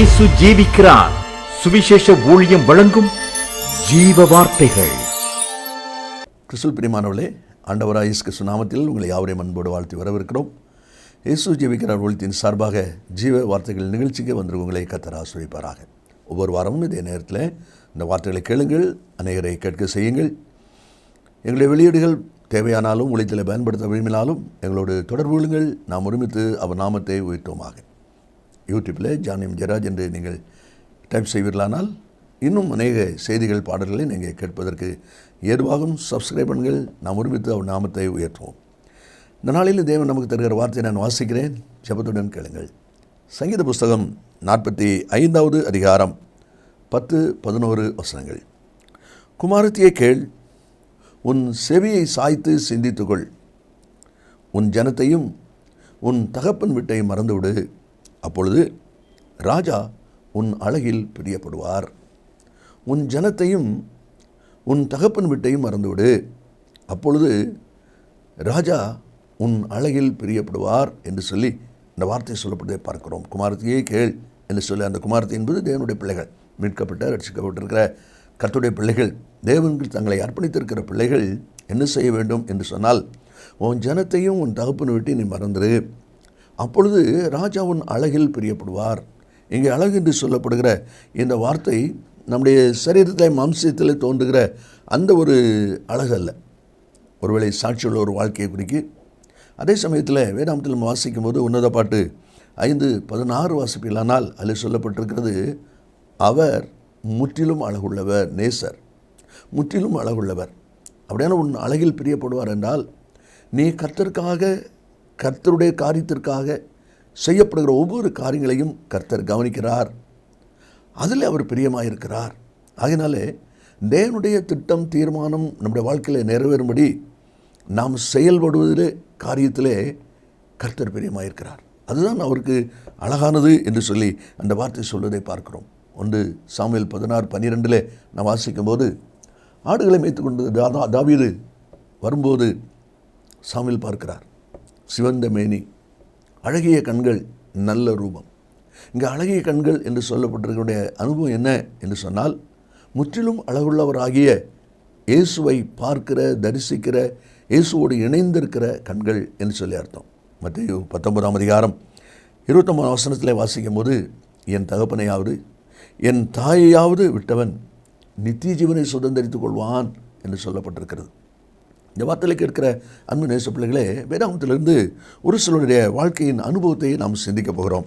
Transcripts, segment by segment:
இயேசு ஜீவிக்கிறார். சுவிசேஷ ஊழியம் வழங்கும் ஜீவ வார்த்தைகள். கிறிஸ்துவில் பிரியமானவர்களே, ஆண்டவராகிய இயேசு கிறிஸ்து நாமத்தில் உங்களை யாவரையும் அன்போடு வாழ்த்தி வரவேற்கிறோம். இயேசு ஜீவிக்கிறார் ஊழியத்தின் சார்பாக ஜீவ வார்த்தைகள் நிகழ்ச்சிக்கு வந்து உங்களை கர்த்தர் ஆசீர்வதிப்பாராக. ஒவ்வொரு வாரமும் இதே நேரத்தில் இந்த வார்த்தைகளை கேளுங்கள், அநேகரை கேட்க செய்யுங்கள். எங்களுடைய வெளியீடுகள் தேவையானாலும் ஊழியத்தில் பயன்படுத்த விரும்பினாலும் எங்களோடு தொடர்பு கொள்ளுங்கள். நாம் ஒருமித்து அவர் நாமத்தை உயர்த்துவோமாக. யூடியூப்பில் ஜானியம் ஜெராஜ் என்று நீங்கள் டைப் செய்வீர்களானால் இன்னும் அநேக செய்திகள், பாடல்களை நீங்கள் கேட்பதற்கு ஏதுவாகும். சப்ஸ்கிரைப் பண்ணுங்கள். நாம் ஒருமித்து அவர் நாமத்தை உயர்த்துவோம். இந்த நாளில் தேவன் நமக்கு தருகிற வார்த்தையை நான் வாசிக்கிறேன். ஜெபத்துடன் கேளுங்கள். சங்கீத புஸ்தகம் 45வது அதிகாரம் 10-11 வசனங்கள். குமாரத்தியே கேள், உன் செவியை சாய்த்து சிந்தித்துக்கொள். உன் ஜனத்தையும் உன் தகப்பன் வீட்டையும் மறந்துவிடு. அப்பொழுது ராஜா உன் அழகில் பிரியப்படுவார். உன் ஜனத்தையும் உன் தகப்பன் வீட்டையும் மறந்துவிடு. அப்பொழுது ராஜா உன் அழகில் பிரியப்படுவார் என்று சொல்லி இந்த வார்த்தை சொல்லப்படுவதை பார்க்கிறோம். குமாரத்தியே கேள் என்று சொல்லி, அந்த குமாரத்தி என்பது தேவனுடைய பிள்ளைகள், மீட்கப்பட்ட ரட்சிக்கப்பட்டிருக்கிற கர்த்தருடைய பிள்ளைகள், தேவனுக்கு தங்களை அர்ப்பணித்திருக்கிற பிள்ளைகள் என்ன செய்ய வேண்டும் என்று சொன்னால், உன் ஜனத்தையும் உன் தகப்பன் வீட்டை நீ மறந்துடு. அப்பொழுது ராஜா உன் அழகில் பிரியப்படுவார். இங்கே அழகு என்று சொல்லப்படுகிற இந்த வார்த்தை நம்முடைய சரீரத்தில் மாம்சத்தில் தோன்றுகிற அந்த ஒரு அழகு அல்ல. ஒருவேளை சாட்சியுள்ள ஒரு வாழ்க்கையை குறிக்கி. அதே சமயத்தில் வேதாந்தத்தில் நம்ம வாசிக்கும் போது உன்னத பாட்டு 5:16 வாசிப்பிலானால் அதில் சொல்லப்பட்டிருக்கிறது, அவர் முற்றிலும் அழகுள்ளவர், நேசர், முற்றிலும் அழகுள்ளவர். அப்படியான உன் அழகில் பிரியப்படுவார் என்றால், நீ கர்த்தருடைய காரியத்திற்காக செய்யப்படுகிற ஒவ்வொரு காரியங்களையும் கர்த்தர் கவனிக்கிறார். அதில் அவர் பிரியமாயிருக்கிறார். ஆகையினாலே தேவனுடைய திட்டம், தீர்மானம் நம்முடைய வாழ்க்கையில் நிறைவேறும்படி நாம் செயல்படுவதிலே காரியத்திலே கர்த்தர் பிரியமாயிருக்கிறார். அதுதான் அவருக்கு அழகானது என்று சொல்லி அந்த வார்த்தை சொல்வதை பார்க்கிறோம். 1 சாமுவேல் 16:12 நாம் வாசிக்கும் போது, ஆடுகளை மேய்த்து கொண்டு தாவீது வரும்போது சாமுவேல் பார்க்கிறார். சிவந்த மேனி, அழகிய கண்கள், நல்ல ரூபம். இங்கே அழகிய கண்கள் என்று சொல்லப்பட்டிருக்கிற அனுபவம் என்ன என்று சொன்னால், முற்றிலும் அழகுள்ளவராகிய இயேசுவை பார்க்கிற, தரிசிக்கிற, இயேசுவோடு இணைந்திருக்கிற கண்கள் என்று சொல்லி அர்த்தம். மத்தேயு 19ஆம் அதிகாரம் 29ஆம் வசனத்தில் வாசிக்கும் போது, என் தகப்பனையாவது என் தாயையாவது விட்டவன் நித்திய ஜீவனை சுதந்திரித்துக் கொள்வான் என்று சொல்லப்பட்டிருக்கிறது. இந்த வார்த்தையில் கேட்கிற அன்பு நேச பிள்ளைகளே, வேதாகமத்திலிருந்து ஒரு சிலருடைய வாழ்க்கையின் அனுபவத்தை நாம் சிந்திக்க போகிறோம்.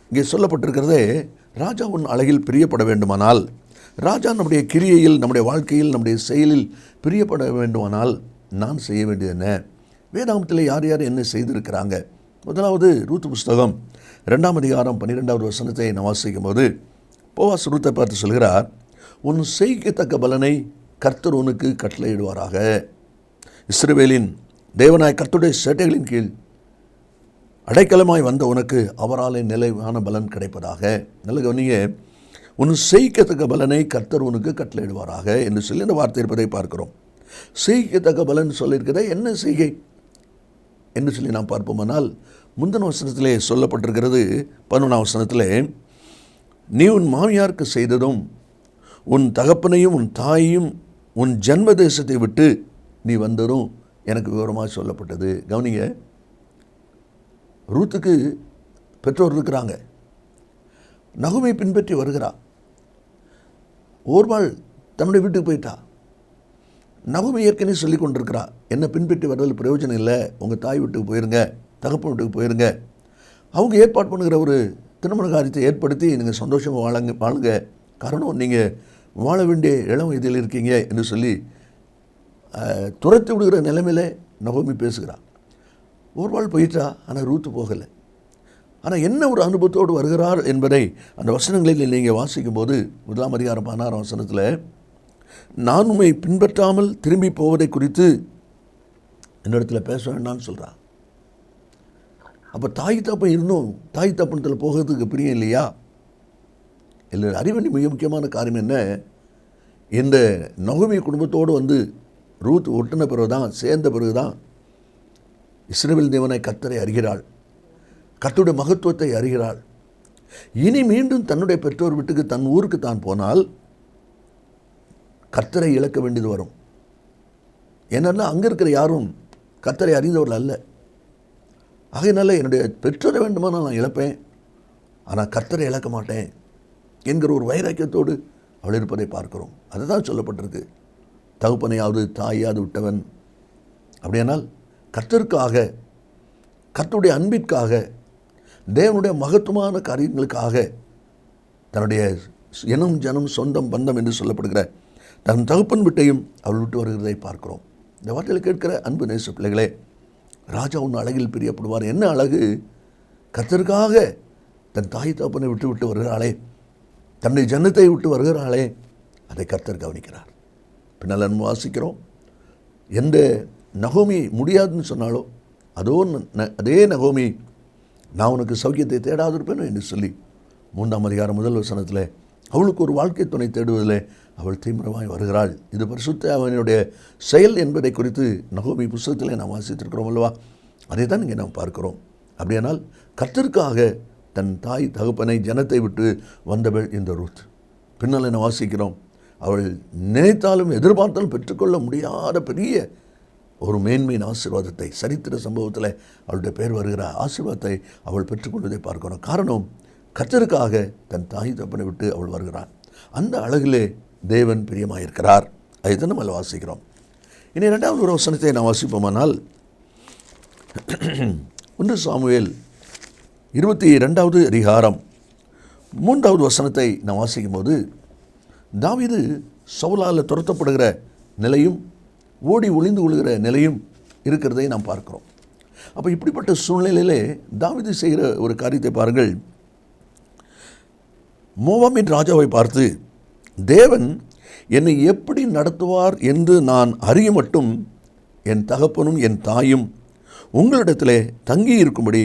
இங்கே சொல்லப்பட்டிருக்கிறதே, ராஜா உன் அழகில் பிரியப்பட வேண்டுமானால், ராஜா நம்முடைய கிரியையில், நம்முடைய வாழ்க்கையில், நம்முடைய செயலில் பிரியப்பட வேண்டுமானால் நான் செய்ய வேண்டியது என்ன? வேதாகமத்தில் யார் யார் என்ன செய்திருக்கிறாங்க? முதலாவது ரூத் புஸ்தகம் 2ஆம் அதிகாரம் 12வது வசனத்தை நான் வாசிக்கும் போது, போவாஸ் ரூத்தை பார்த்து சொல்கிறார், உன் செய்யத்தக்க பலனை கர்த்தர் உனக்கு கட்டளையிடுவாராக. இஸ்ரவேலின் தேவனாய் கர்த்தருடைய சேட்டைகளின் கீழ் அடைக்கலமாய் வந்த உனக்கு அவராலே நிலையான பலன் கிடைப்பதாக. நல்ல கவனிங்க, உன் செய்யத்தக்க பலனை கர்த்தர் உனக்கு கட்டளையிடுவாராக என்று சொல்லி இந்த வார்த்தை இருப்பதை பார்க்கிறோம். செய்யத்தக்க பலன் சொல்லியிருக்கிறத என்ன செய்கை என்று சொல்லி நாம் பார்ப்போமானால், முந்தின வசனத்திலே சொல்லப்பட்டிருக்கிறது 11ஆம் வசனத்திலே, நீ உன் மாமியாருக்கு செய்ததும் உன் தகப்பனையும் உன் தாயையும் உன் ஜன்ம தேசத்தை விட்டு நீ வந்ததும் எனக்கு விவரமாக சொல்லப்பட்டது. கவனிங்க, ரூத்துக்கு பெற்றோர் இருக்கிறாங்க. நகுமை பின்பற்றி வருகிறா. ஓர்வாள் தன்னுடைய வீட்டுக்கு போயிட்டா. நகுமை ஏற்கனவே சொல்லி கொண்டிருக்கிறா, என்னை பின்பற்றி வர்றதில் பிரயோஜனம் இல்லை, உங்கள் தாய் வீட்டுக்கு போயிருங்க, தகப்பன் வீட்டுக்கு போயிருங்க. அவங்க ஏற்பாடு பண்ணுகிற ஒரு திருமண காரியத்தை ஏற்படுத்தி நீங்கள் சந்தோஷமாக வாழுங்க, காரணம் நீங்கள் வாழ வேண்டிய இளம் வயதில் இருக்கீங்க என்று சொல்லி துரத்தி விடுகிற நிலைமையில் நகோமி பேசுகிறார். ஒரு வாழ் போயிட்டா, ஆனால் ரூத்து போகலை. ஆனால் என்ன ஒரு அனுபவத்தோடு வருகிறார் என்பதை அந்த வசனங்களில் நீங்கள் வாசிக்கும் போது, 1ஆம் அதிகாரம் 16ஆம் வசனத்தில், நான் உம்மை பின்பற்றாமல் திரும்பி போவதை குறித்து என்னிடத்தில் பேச வேண்டாம்னு சொல்கிறான். அப்போ தாய் தப்பன் இருந்தும் தாய் தப்பனத்தில் போகிறதுக்கு பிரியம் இல்லையா? இல்லை, அறிவணி மிக முக்கியமான காரியம் என்ன, இந்த நகோமி குடும்பத்தோடு வந்து ரூத் ஒட்டின பிறகு தான், சேர்ந்த பிறகு தான் இஸ்ரவேல் தேவனை கர்த்தரை அறிகிறாள், கர்த்தருடைய மகத்துவத்தை அறிகிறாள். இனி மீண்டும் தன்னுடைய பெற்றோர் வீட்டுக்கு தன் ஊருக்கு தான் போனால் கர்த்தரை இழக்க வேண்டியது வரும். ஏன்னா அங்கே இருக்கிற யாரும் கர்த்தரை அறிந்தவர்கள் அல்ல. ஆகையினால என்னுடைய பெற்றோரை வேண்டுமானால் நான் இழப்பேன், ஆனால் கர்த்தரை இழக்க மாட்டேன் என்கிற ஒரு வைராக்கியத்தோடு அவள் இருப்பதை பார்க்கிறோம். அதுதான் சொல்லப்பட்டிருக்கு. தகப்பனையாவது தாயாவது விட்டவன் அப்படியானால் கர்த்தருக்காக, கர்த்தருடைய அன்பிற்காக, தேவனுடைய மகத்துவமான காரியங்களுக்காக தன்னுடைய இனம் ஜனம் சொந்தம் பந்தம் என்று சொல்லப்படுகிற தன் தகப்பன் விட்டையும் அவள் விட்டு வருகிறதை பார்க்கிறோம். இந்த வார்த்தையில் கேட்கிற அன்பு நேச பிள்ளைகளே, ராஜா உன் அழகில் பிரியப்படுவார். என்ன அழகு! கர்த்தருக்காக தன் தாய் தகப்பனை விட்டு விட்டு வருகிறாளே, தன்னுடைய ஜனத்தை விட்டு வருகிறாளே, அதை கர்த்தர் கவனிக்கிறார். பின்னால் நம்ம வாசிக்கிறோம், எந்த நகோமி முடியாதுன்னு சொன்னாலோ அதே நகோமி நான் உனக்கு சௌக்கியத்தை தேடாதிருப்பேனோ என்று சொல்லி 3ஆம் அதிகாரம் 1 வசனத்தில் அவளுக்கு ஒரு வாழ்க்கை துணை தேடுவதில் அவள் தீவிரமாய் வருகிறாள். இது பரிசுத்த அவனுடைய செயல் என்பதை குறித்து நகோமி புஸ்தகத்தில் நாம் வாசித்திருக்கிறோம் அல்லவா? அதை தான் இங்கே நாம் பார்க்கிறோம். அப்படியானால் கர்த்தருக்காக தன் தாய் தகப்பனை ஜனத்தை விட்டு வந்தவள் இந்த ரூத். பின்னால் என்ன வாசிக்கிறோம், அவள் நினைத்தாலும் எதிர்பார்த்தாலும் பெற்றுக்கொள்ள முடியாத பெரிய ஒரு மேன்மையின் ஆசீர்வாதத்தை, சரித்திர சம்பவத்தில் அவளுடைய பேர் வருகிற ஆசீர்வாதத்தை அவள் பெற்றுக்கொள்வதை பார்க்கிறோம். காரணம், கர்த்தருக்காக தன் தாய் தகப்பனை விட்டு அவள் வருகிறாள். அந்த அழகிலே தேவன் பிரியமாயிருக்கிறார். அதுதான் நம்ம வாசிக்கிறோம். இனி 2வது ஒரு வசனத்தை நான் வாசிப்போமானால் 1 சாமுவேல் 22வது அதிகாரம் 3வது வசனத்தை நான் வாசிக்கும் போது தாவீது சவுலால் துரத்தப்படுகிற நிலையும் ஓடி ஒளிந்து கொள்கிற நிலையும் இருக்கிறதை நாம் பார்க்கிறோம். அப்போ இப்படிப்பட்ட சூழ்நிலையிலே தாவீது செய்கிற ஒரு காரியத்தை பாருங்கள். மோவாபின் ராஜாவை பார்த்து, தேவன் என்னை எப்படி நடத்துவார் என்று நான் அறிய மட்டும் என் தகப்பனும் என் தாயும் உங்களிடத்திலே தங்கி இருக்கும்படி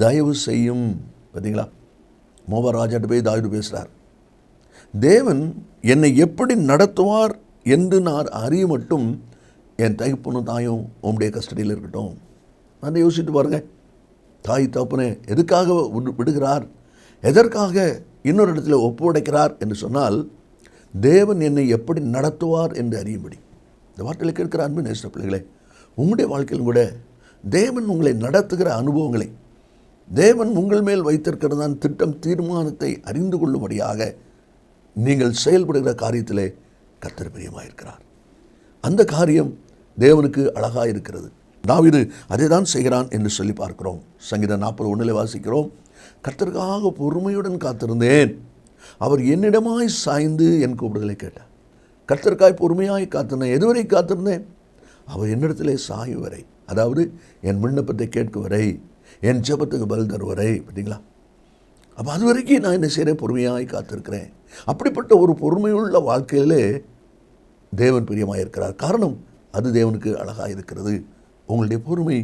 தயவு செய்யும். பார்த்தீங்களா, மோவா ராஜாட்ட போய் தாவீது பேசுகிறார். தேவன் என்னை எப்படி நடத்துவார் என்று நான் அறிய மட்டும் என் தகப்பனும் தாயும் உங்களுடைய கஸ்டடியில் இருக்கட்டும். நான் யோசித்து பாருங்கள், தாய் தகப்பனை எதுக்காக விடுகிறார், எதற்காக இன்னொரு இடத்துல ஒப்படைக்கிறார் என்று சொன்னால், தேவன் என்னை எப்படி நடத்துவார் என்று அறியும்படி. இந்த வார்த்தையில் கேட்கிற அன்பு நேச பிள்ளைகளே, உங்களுடைய வாழ்க்கையிலும் கூட தேவன் உங்களை நடத்துகிற அனுபவங்களை, தேவன் உங்கள் மேல் வைத்திருக்கிறதான் திட்டம் தீர்மானத்தை அறிந்து கொள்ளும்படியாக நீங்கள் செயல்படுகிற காரியத்திலே கர்த்தர் பிரியமாயிருக்கிறார். அந்த காரியம் தேவனுக்கு அழகாக இருக்கிறது. தாவீது அதை தான் செய்கிறான் என்று சொல்லி பார்க்கிறோம். சங்கீதம் 41 வாசிக்கிறோம், கர்த்தருக்காக பொறுமையுடன் காத்திருந்தேன், அவர் என்னிடமாய் சாய்ந்து என் கூப்பிடுதலை கேட்டார். கர்த்தருக்காய் பொறுமையாய் காத்திருந்தேன். எதுவரை காத்திருந்தேன்? அவர் என்னிடத்திலே சாயும் வரை, அதாவது என் விண்ணப்பத்தை கேட்கும் வரை, என் ஜெபத்துக்கு பதில் தரும் வரை. பார்த்தீங்களா? அப்போ அது வரைக்கும் நான் என்ன செய்கிறேன்? பொறுமையாய் காத்திருக்கிறேன். அப்படிப்பட்ட ஒரு பொறுமையுள்ள வாழ்க்கையிலே தேவன் பிரியமாக இருக்கிறார். காரணம், அது தேவனுக்கு அழகாக இருக்கிறது. உங்களுடைய பொறுமை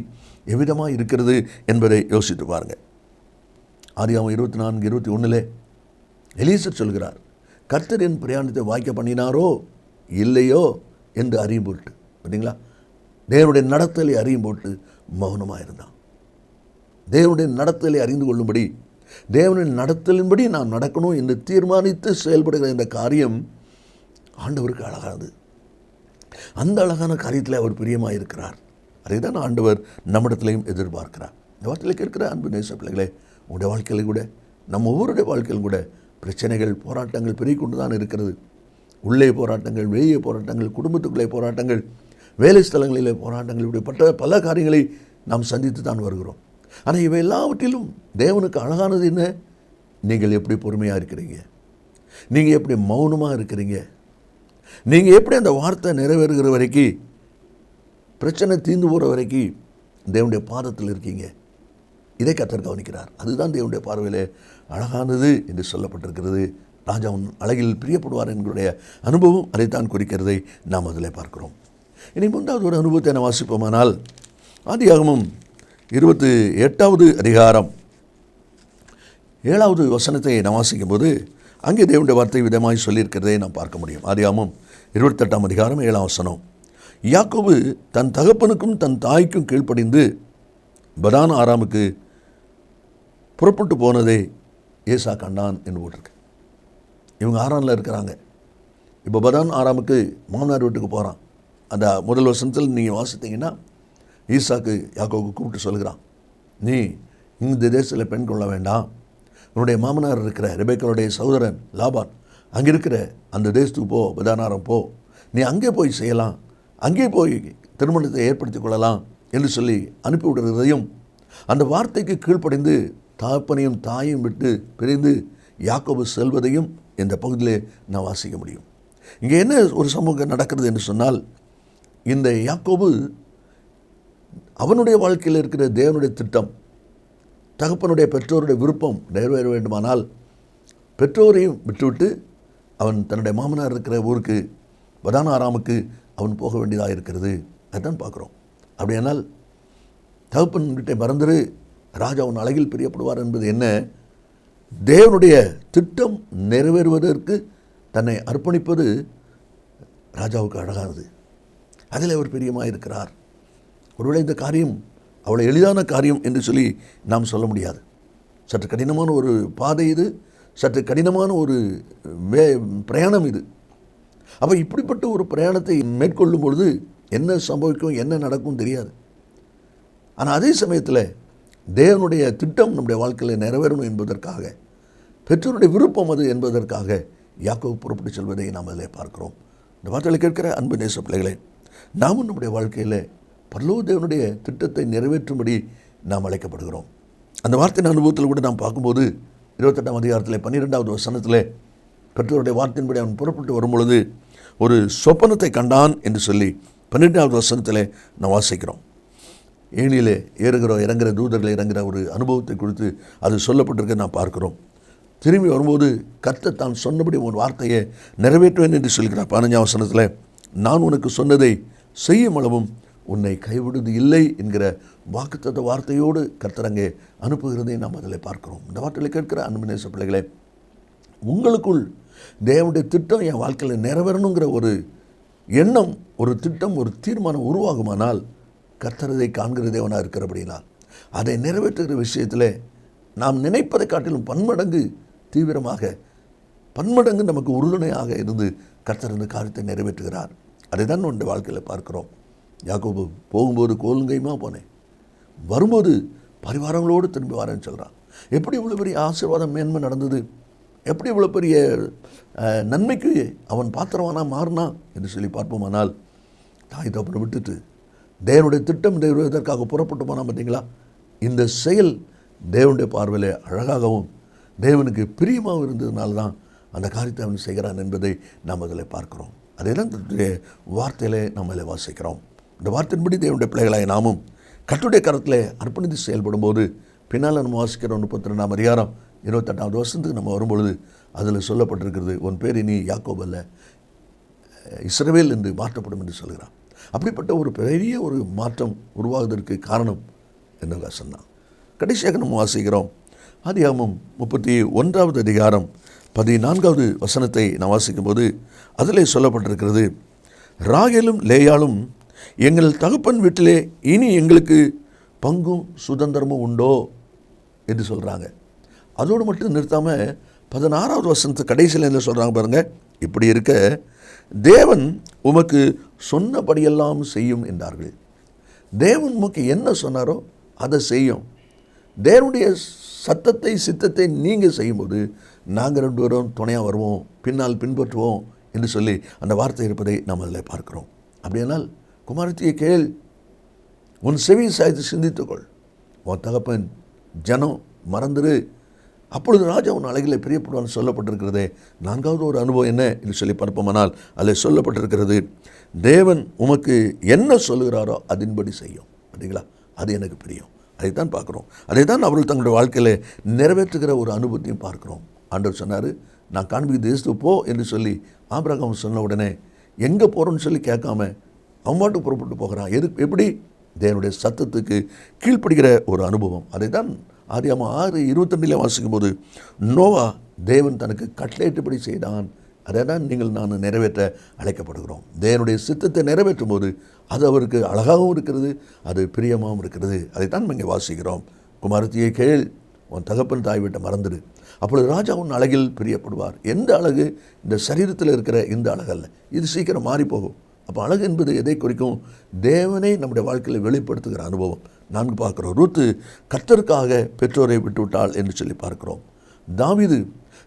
எவ்விதமாக இருக்கிறது என்பதை யோசித்து பாருங்கள். ஆதியாகமம் 24:21 எலிசா சொல்கிறார், கர்த்தர் என் பிரயாணத்தை வாய்க்க பண்ணினாரோ இல்லையோ என்று அறியும் போட்டு. பார்த்தீங்களா? தேவனுடைய நடத்தலை அறியும் போட்டு மௌனமாக இருந்தான். தேவனுடைய நடத்தலை அறிந்து கொள்ளும்படி, தேவனின் நடத்தலின்படி நான் நடக்கணும் என்று தீர்மானித்து செயல்படுகிற இந்த காரியம் ஆண்டவருக்கு அழகானது. அந்த அழகான காரியத்தில் அவர் பிரியமாக இருக்கிறார். அதை தான் ஆண்டவர் நம்மிடத்திலையும் எதிர்பார்க்கிறார். இந்த வார்த்தையில் கேட்கிற அன்பு நேச பிள்ளைகளே, உங்களுடைய வாழ்க்கையிலும் கூட, நம்ம ஒவ்வொருடைய வாழ்க்கையிலும் கூட பிரச்சனைகள், போராட்டங்கள் பெருகி கொண்டு தான் இருக்கிறது. உள்ளே போராட்டங்கள், வெளியே போராட்டங்கள், குடும்பத்துக்குள்ளே போராட்டங்கள், வேலை ஸ்தலங்களிலே போராட்டங்கள், இப்படிப்பட்ட பல காரியங்களை நாம் சந்தித்து தான் வருகிறோம். ஆனால் இவை எல்லாவற்றிலும் தேவனுக்கு அழகானது என்ன? நீங்கள் எப்படி பொறுமையாக இருக்கிறீங்க, நீங்கள் எப்படி மௌனமாக இருக்கிறீங்க, நீங்கள் எப்படி அந்த வார்த்தை நிறைவேறுகிற வரைக்கும், பிரச்சனை தீர்ந்து போகிற வரைக்கும் தேவனுடைய பாதத்தில் இருக்கீங்க. இதை கர்த்தர் கவனிக்கிறார். அதுதான் தேவனுடைய பார்வையில் அழகானது என்று சொல்லப்பட்டிருக்கிறது. ராஜாவின் அழகில் பிரியப்படுவார் என்களுடைய அனுபவம் அதைத்தான் குறிக்கிறதை நாம் அதில் பார்க்கிறோம். இனி 3வது ஒரு அனுபவத்தை நான் வாசிப்போமானால், ஆதியாகமம் 28வது அதிகாரம் 7வது வசனத்தை நான் வாசிக்கும் போது அங்கே தேவனுடைய வார்த்தை விதமாய் சொல்லியிருக்கிறதை நாம் பார்க்க முடியும். ஆதியாகமம் 28ஆம் அதிகாரம் 7ஆம் வசனம், யாக்கோபு தன் தகப்பனுக்கும் தன் தாய்க்கும் கீழ்ப்படிந்து பதான் ஆராமுக்கு புறப்பட்டு போனதை ஏசா கண்டான் என்று போட்டிருக்கு. இவங்க ஆறானில் இருக்கிறாங்க. இப்போ பதான் ஆறாமுக்கு மாமனார் வீட்டுக்கு போகிறான். அந்த முதல் வசனத்தில் நீங்கள் வாசித்தீங்கன்னா ஈசாக்கு யாக்கோவுக்கு கூப்பிட்டு சொல்கிறான், நீ இந்த தேசத்தில் பெண் கொள்ள வேண்டாம், உன்னுடைய மாமனார் இருக்கிற ரெபேக்காளுடைய சகோதரன் லாபான் அங்கே இருக்கிற அந்த தேசத்துக்கு போ, பதானாரம் போ, நீ அங்கே போய் செய்யலாம், அங்கே போய் திருமணத்தை ஏற்படுத்தி கொள்ளலாம் என்று சொல்லி அனுப்பிவிடுறதையும், அந்த வார்த்தைக்கு கீழ்ப்படைந்து தகப்பனையும் தாயையும் விட்டு பிரிந்து யாக்கோபு செல்வதையும் இந்த பகுதியிலே நான் வாசிக்க முடியும். இங்கே என்ன ஒரு சமூகம் நடக்கிறது என்று சொன்னால், இந்த யாக்கோபு அவனுடைய வாழ்க்கையில் இருக்கிற தேவனுடைய திட்டம், தகப்பனுடைய பெற்றோருடைய விருப்பம் நிறைவேற வேண்டுமானால் பெற்றோரையும் விட்டுவிட்டு அவன் தன்னுடைய மாமனார் இருக்கிற ஊருக்கு பதானாராமுக்கு அவன் போக வேண்டியதாக இருக்கிறது. அதுதான் பார்க்குறோம். அப்படியானால் தகப்பன் வீட்டை மறந்துரு, ராஜா உன் அழகில் பிரியப்படுவார் என்பது என்ன? தேவனுடைய திட்டம் நிறைவேறுவதற்கு தன்னை அர்ப்பணிப்பது ராஜாவுக்கு அழகானது. அதில் அவர் பிரியமாக இருக்கிறார். ஒருவேளை இந்த காரியம் அவ்வளோ எளிதான காரியம் என்று சொல்லி நாம் சொல்ல முடியாது. சற்று கடினமான ஒரு பாதை இது, சற்று கடினமான ஒரு பிரயாணம் இது. அப்போ இப்படிப்பட்ட ஒரு பிரயாணத்தை மேற்கொள்ளும் பொழுது என்ன சம்பவிக்கும், என்ன நடக்கும் தெரியாது. ஆனால் அதே சமயத்தில் தேவனுடைய திட்டம் நம்முடைய வாழ்க்கையில் நிறைவேறணும் என்பதற்காக, பெற்றோருடைய விருப்பம் அது என்பதற்காக யாக்கோபு புறப்பட்டு செல்வதை நாம் அதில் பார்க்கிறோம். இந்த வார்த்தைகளை கேட்கிற அன்பு நேச பிள்ளைகளே, நாமும் நம்முடைய வாழ்க்கையில் பரலோக தேவனுடைய திட்டத்தை நிறைவேற்றும்படி நாம் அழைக்கப்படுகிறோம். அந்த வார்த்தையின் அனுபவத்தில் கூட நாம் பார்க்கும்போது 28ஆம் அதிகாரத்தில் 12வது வசனத்தில் பெற்றோருடைய வார்த்தையின்படி அவன் புறப்பட்டு வரும்பொழுது ஒரு சொப்பனத்தை கண்டான் என்று சொல்லி 12வது வசனத்தில் நாம் வாசிக்கிறோம். ஏணியிலே இறங்குகிற தூதர்கள் இறங்குகிற ஒரு அனுபவத்தை குறித்து அது சொல்லப்பட்டிருக்க நாம் பார்க்கிறோம். திரும்பி வரும்போது கர்த்தர் தான் சொன்னபடி ஒரு வார்த்தையை நிறைவேற்றுவேன் என்று சொல்கிறார். 15ஆம் வசனத்தில் நான் உனக்கு சொன்னதை செய்யும் அளவும் உன்னை கைவிடுவது இல்லை என்கிற வாக்குத்தத்த வார்த்தையோடு கர்த்தர் அங்கே அனுப்புகிறதை நாம் அதில் பார்க்கிறோம். இந்த வார்த்தைகளை கேட்கிற அன்பு நேச பிள்ளைகளே, உங்களுக்குள் தேவனுடைய திட்டம் என் வாழ்க்கையில் நிறைவேறணுங்கிற ஒரு எண்ணம், ஒரு திட்டம், ஒரு தீர்மானம் உருவாகுமானால் கர்த்தரதை காண்கிற தேவனாக இருக்கிறபடினால் அதை நிறைவேற்றுகிற விஷயத்தில் நாம் நினைப்பதை காட்டிலும் பன்மடங்கு தீவிரமாக, பன்மடங்கு நமக்கு உறுதுணையாக இருந்து கர்த்தர் இந்த காரியத்தை நிறைவேற்றுகிறார். அதை தான் நம்முடைய வாழ்க்கையில் பார்க்கிறோம். யாக்கோபு போகும்போது கோலுங்கையுமா போனேன், வரும்போது பரிவாரங்களோடு திரும்பி வரேன்னு சொல்கிறான். எப்படி இவ்வளோ பெரிய ஆசீர்வாதம் மேன்மை நடந்தது, எப்படி இவ்வளோ பெரிய நன்மைக்கு அவன் பாத்திரவானா மாறினா என்று சொல்லி பார்ப்போமானால், தாய் தப்பனை விட்டுட்டு தேவனுடைய திட்டம் நிறைவேறுவதற்காக புறப்பட்டு போனால் பார்த்தீங்களா, இந்த செயல் தேவனுடைய பார்வையில் அழகாகவும் தேவனுக்கு பிரியமாகவும் இருந்ததுனால தான் அந்த காரியத்தை அவன் செய்கிறான் என்பதை நாம் அதில் பார்க்கிறோம். அதே தான் வார்த்தையிலே நம்ம அதில் வாசிக்கிறோம். இந்த வார்த்தையின்படி தேவனுடைய பிள்ளைகளாய் நாமும் கர்த்தருடைய கரத்தில் அர்ப்பணித்து செயல்படும் போது பின்னால் நம்ம வாசிக்கிறோம். 32ஆம் அதிகாரம் 28வது வருஷத்துக்கு நம்ம வரும்பொழுது அதில் சொல்லப்பட்டிருக்கிறது, உன் பேர் இனி யாக்கோபு அல்ல இஸ்ரவேல் என்று மாற்றப்படும் என்று சொல்கிறான். அப்படிப்பட்ட ஒரு பெரிய ஒரு மாற்றம் உருவாகுவதற்கு காரணம் என்ன சொன்னான். கடைசியாக நம்ம வாசிக்கிறோம் ஆதியாகமம் 31வது அதிகாரம் 14வது வசனத்தை நான் வாசிக்கும்போது அதிலே சொல்லப்பட்டிருக்கிறது, ராகேலும் லேயாளும் எங்கள் தகப்பன் வீட்டிலே இனி எங்களுக்கு பங்கும் சுதந்திரமும் உண்டோ என்று சொல்கிறாங்க. அதோடு மட்டும் நிறுத்தாமல் 16வது வசனத்து கடைசியில் என்ன சொல்கிறாங்க பாருங்கள், இப்படி இருக்க தேவன் உமக்கு சொன்னபடியெல்லாம் செய்யும் என்றார்கள். தேவன் உமக்கு என்ன சொன்னாரோ அதை செய்யும். தேவனுடைய சத்தத்தை சித்தத்தை நீங்கள் செய்யும்போது நாங்கள் 2 பேரும் துணையாக வருவோம், பின்னால் பின்பற்றுவோம் என்று சொல்லி அந்த வார்த்தை இருப்பதை நாம் அதில் பார்க்கிறோம். அப்படியானால் குமாரத்தியை கேள், உன் செவி சாய்த்து சிந்தித்துக்கொள், உன் தகப்பன் ஜனம் மறந்துரு, அப்பொழுது ராஜா உன் அழகிலே பிரியப்படுவான்னு சொல்லப்பட்டிருக்கிறதே. 4வது ஒரு அனுபவம் என்ன என்று சொல்லி பார்ப்போமானால் அதில் சொல்லப்பட்டிருக்கிறது, தேவன் உமக்கு என்ன சொல்லுகிறாரோ அதன்படி செய்யும். அப்படிங்களா, அது எனக்கு பிரியம். அதைத்தான் பார்க்குறோம். அதை தான் அவர்கள் தங்களுடைய வாழ்க்கையில் நிறைவேற்றுகிற ஒரு அனுபவத்தையும் பார்க்குறோம். ஆண்டவர் சொன்னார், நான் காண்பிக்க தேசத்துக்கு போ என்று சொல்லி ஆபிரகாம் சொன்ன உடனே எங்கே போகிறோன்னு சொல்லி கேட்காம அவன் பாட்டுக்கு புறப்பட்டு போகிறான். எப்படி? தேவனுடைய சத்தத்துக்கு கீழ்ப்படுகிற ஒரு அனுபவம். அதை தான் ஆதியாகமம் 6:22 வாசிக்கும்போது நோவா தேவன் தனக்கு கட்டளையிட்டபடி செய்தான். அதை தான் நான் நிறைவேற்ற அழைக்கப்படுகிறோம். தேவனுடைய சித்தத்தை நிறைவேற்றும் போது அது அவருக்கு அழகாகவும் இருக்கிறது, அது பிரியமாகவும் இருக்கிறது. அதைத்தான் இங்கே வாசிக்கிறோம். குமாரத்தியை கேள், உன் தகப்பன் தாய் வீட்டை மறந்துடு. அப்பொழுது ராஜா உன் அழகில் பிரியப்படுவார். எந்த அழகு? இந்த சரீரத்தில் இருக்கிற இந்த அழகல்ல, இது சீக்கிரம் மாறி போகும். அப்போ அழகு என்பது எதை குறிக்கும்? தேவனை நம்முடைய வாழ்க்கையில் வெளிப்படுத்துகிற அனுபவம். நான்கு பார்க்கிறோம், ரூத்து கர்த்தருக்காக பெற்றோரை விட்டுவிட்டாள் என்று சொல்லி பார்க்கிறோம். தாவீது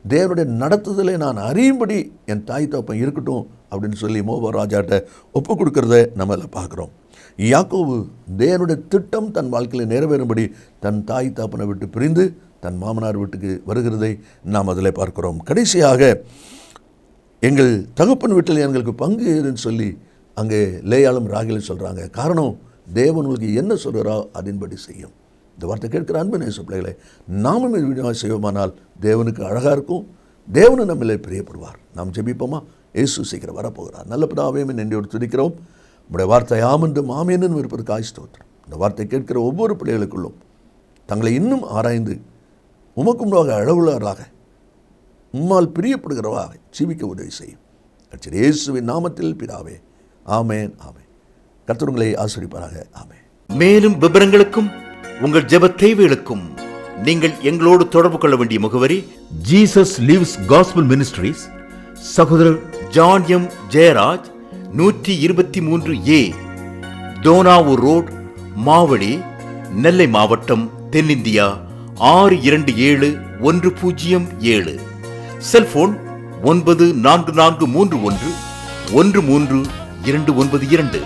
தேவனுடைய நடத்துதலை நான் அறியும்படி என் தாய் தகப்பன் இருக்கட்டும் அப்படின்னு சொல்லி மோவாப் ராஜாட்ட ஒப்பு கொடுக்கறத நம்ம அதில் பார்க்குறோம். யாக்கோபு தேவனுடைய திட்டம் தன் வாழ்க்கையில் நிறைவேறும்படி தன் தாய் தகப்பனை விட்டு பிரிந்து தன் மாமனார் வீட்டுக்கு வருகிறதை நாம் அதில் பார்க்கிறோம். கடைசியாக எங்கள் தகப்பன் வீட்டில் எங்களுக்கு பங்கு ஏதுன்னு சொல்லி அங்கே லேயாளும் ராகிலும் சொல்கிறாங்க. காரணம், தேவன் உங்களுக்கு என்ன சொல்கிறாரோ அதன்படி செய்யும். இந்த வார்த்தை கேட்கிற அன்பு நேச பிள்ளைகளை, நாமும் இது விநியோகம் செய்வோமானால் தேவனுக்கு அழகாக இருக்கும், தேவனு நம்மளே பிரியப்படுவார். நாம் ஜெபிப்போமா? இயேசு சீக்கிரம் வரப்போகிறார். நல்ல பிதாவே நன்றியோடு துதிக்கிறோம். நம்முடைய வார்த்தை ஆமென்றும் ஆமென்னு இருப்பதற்கு ஸ்தோத்திரம். இந்த வார்த்தை கேட்கிற ஒவ்வொரு பிள்ளைகளுக்குள்ளும் தங்களை இன்னும் ஆராய்ந்து உமக்கு முன்பாக அழகுள்ளவராக உம்மால் பிரியப்படுகிறவராக ஜீவிக்க உதவி செய்யும். கர்த்தர் இயேசுவின் நாமத்தில் பிதாவே, ஆமென் ஆமென். கர்த்தர் உங்களை ஆசீர்வதிப்பாராக. ஆமென். மேலும் விவரங்களுக்கும் உங்கள் ஜெப தேவைகளுக்கும் நீங்கள் எங்களோடு தொடர்பு கொள்ள வேண்டிய முகவரி, ஜீசஸ் லிவ்ஸ் காஸ்பல் மினிஸ்ட்ரீஸ், சகோதரர் John M Jeyaraj, 123A Dohnavur road, Mavadi, Nellai மாவட்டம், தென்னிந்தியா 627107. செல்போன் 9443113292.